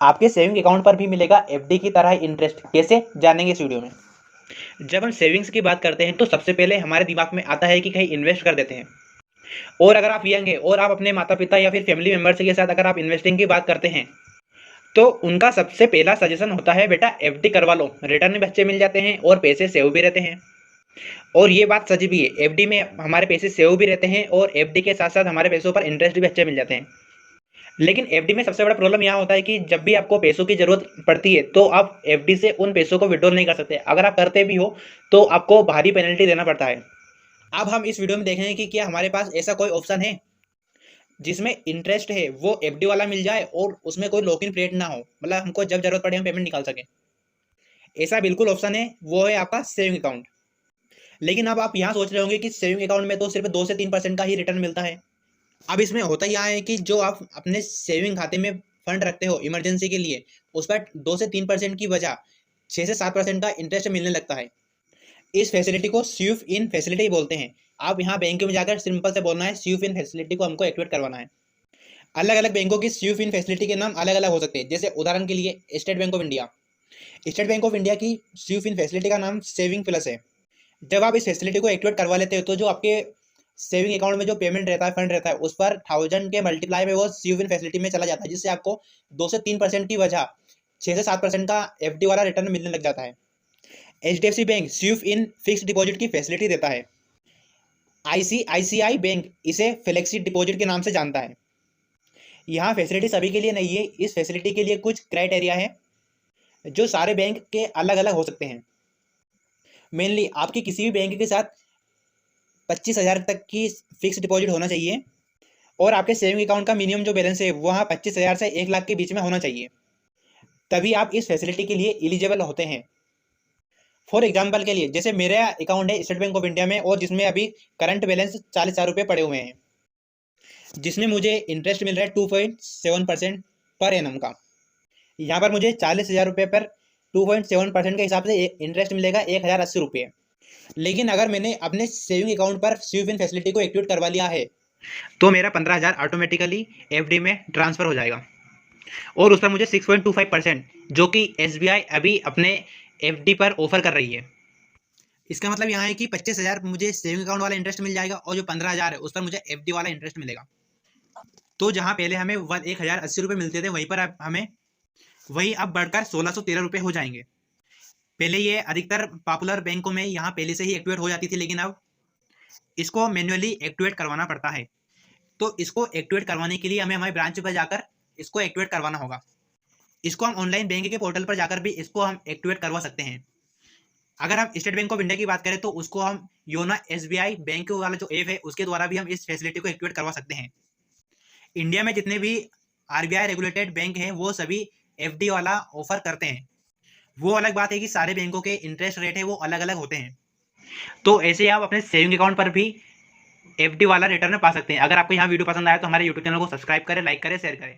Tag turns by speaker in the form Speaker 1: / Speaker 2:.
Speaker 1: आपके saving account पर भी मिलेगा एफडी की तरह इंटरेस्ट। कैसे जानेंगे इस वीडियो में। जब हम सेविंग्स की बात करते हैं तो सबसे पहले हमारे दिमाग में आता है कि कहीं इन्वेस्ट कर देते हैं। और अगर आप यंग हैं और आप अपने माता पिता या फिर फैमिली मेंबर्स के साथ अगर आप इन्वेस्टिंग की बात करते हैं तो उनका सबसे पहला सजेशन होता है बेटा एफडी करवा लो, रिटर्न भी अच्छे मिल जाते हैं और पैसे सेव भी रहते हैं। और ये बात सच भी है, एफडी में हमारे पैसे सेव भी रहते हैं और एफडी के साथ साथ हमारे पैसों पर इंटरेस्ट भी अच्छे मिल जाते हैं। लेकिन एफडी में सबसे बड़ा प्रॉब्लम यहाँ होता है कि जब भी आपको पैसों की जरूरत पड़ती है तो आप एफडी से उन पैसों को विड्रॉल नहीं कर सकते। अगर आप करते भी हो तो आपको भारी पेनल्टी देना पड़ता है। अब हम इस वीडियो में देखेंगे कि क्या हमारे पास ऐसा कोई ऑप्शन है जिसमें इंटरेस्ट है वो एफडी वाला मिल जाए और उसमें कोई लॉक इन पीरियड ना हो, मतलब हमको जब जरूरत पड़े हम पेमेंट निकाल सकें। ऐसा बिल्कुल ऑप्शन है, वो है आपका सेविंग अकाउंट। लेकिन अब आप यहाँ सोच रहे होंगे कि सेविंग अकाउंट में तो सिर्फ 2 से 3% का ही रिटर्न मिलता है। अब इसमें होता यह है कि जो आप अपने सेविंग खाते में फंड रखते हो इमरजेंसी के लिए, उस पर 2 से 3% की वजह 6 से 7% का इंटरेस्ट मिलने लगता है। इस फैसिलिटी को स्वीप इन फैसिलिटी बोलते हैं। आप यहाँ बैंक में जाकर सिंपल से बोलना है स्वीप इन फैसिलिटी को हमको एक्टिवेट करवाना है। अलग अलग बैंकों की स्वीप इन फैसिलिटी के नाम अलग अलग हो सकते हैं। जैसे उदाहरण के लिए state bank of India. State bank of India की स्वीप इन फैसिलिटी का नाम सेविंग प्लस है। जब आप इस फैसिलिटी को एक्टिवेट करवा लेते हो तो जो आपके सेविंग अकाउंट में जो पेमेंट रहता है, फंड रहता है, उस पर 1000 के मल्टीप्लाई में वो स्वीप इन फैसिलिटी में चला जाता है, जिससे आपको 2 से 3% की वजह 6 से 7% का एफडी वाला रिटर्न मिलने लग जाता है। HDFC bank sweep in fix deposit की फैसिलिटी देता है। आईसीआईसीआई बैंक इसे फ्लेक्सी डिपॉजिट के नाम से जानता है। यहाँ फैसिलिटी सभी के लिए नहीं है, इस फैसिलिटी के लिए कुछ क्राइटेरिया है जो सारे बैंक के अलग अलग हो सकते हैं। मेनली आपकी किसी भी बैंक के साथ 25,000 तक की फिक्स डिपॉजिट होना चाहिए और आपके सेविंग अकाउंट का मिनिमम जो बैलेंस है वहाँ 25,000 से 1 लाख के बीच में होना चाहिए, तभी आप इस फैसिलिटी के लिए एलिजिबल होते हैं। फॉर एग्जाम्पल के लिए जैसे मेरा अकाउंट है स्टेट बैंक ऑफ इंडिया में और जिसमें अभी करंट बैलेंस 40,000 रुपये पड़े हुए हैं, जिसमें मुझे इंटरेस्ट मिल रहा है 2.7% पर एनम का। यहाँ पर मुझे 40,000 रुपये पर 2.7% के हिसाब से इंटरेस्ट मिलेगा 1,080 रुपये। लेकिन अगर मैंने अपने सेविंग अकाउंट पर स्वीप इन फैसिलिटी को एक्टिवेट करवा लिया है तो मेरा 15,000 ऑटोमेटिकली एफडी में ट्रांसफर हो जाएगा और उस पर मुझे 6.25% जो कि एसबीआई अभी अपने एफडी पर ऑफर कर रही है। इसका मतलब यहाँ है कि 25,000 मुझे सेविंग अकाउंट वाला इंटरेस्ट मिल जाएगा और जो 15,000 है उस पर मुझे एफडी वाला इंटरेस्ट मिलेगा। तो जहाँ पहले हमें 1,080 रुपये मिलते थे वहीं पर वही अब बढ़कर 1,613 रुपये हो जाएंगे। पहले ये अधिकतर पॉपुलर बैंकों में यहाँ पहले से ही एक्टिवेट हो जाती थी, लेकिन अब इसको मैन्युअली एक्टिवेट करवाना पड़ता है। तो इसको एक्टिवेट करवाने के लिए हमें हमारे ब्रांच पर जाकर इसको एक्टिवेट करवाना होगा। इसको हम ऑनलाइन बैंक के पोर्टल पर जाकर भी इसको हम एक्टिवेट करवा सकते हैं। अगर हम स्टेट बैंक ऑफ इंडिया की बात करें तो उसको हम योनो एसबीआई बैंक वाला जो ऐप है उसके द्वारा भी हम इस फैसिलिटी को एक्टिवेट करवा सकते हैं। इंडिया में जितने भी आरबीआई रेगुलेटेड बैंक हैं वो सभी एफडी वाला ऑफर करते हैं। वो अलग बात है कि सारे बैंकों के इंटरेस्ट रेट है वो अलग अलग होते हैं। तो ऐसे आप अपने सेविंग अकाउंट पर भी एफडी वाला रिटर्न पा सकते हैं। अगर आपको यहाँ वीडियो पसंद आया तो हमारे यूट्यूब चैनल को सब्सक्राइब करें, लाइक करें, शेयर करें।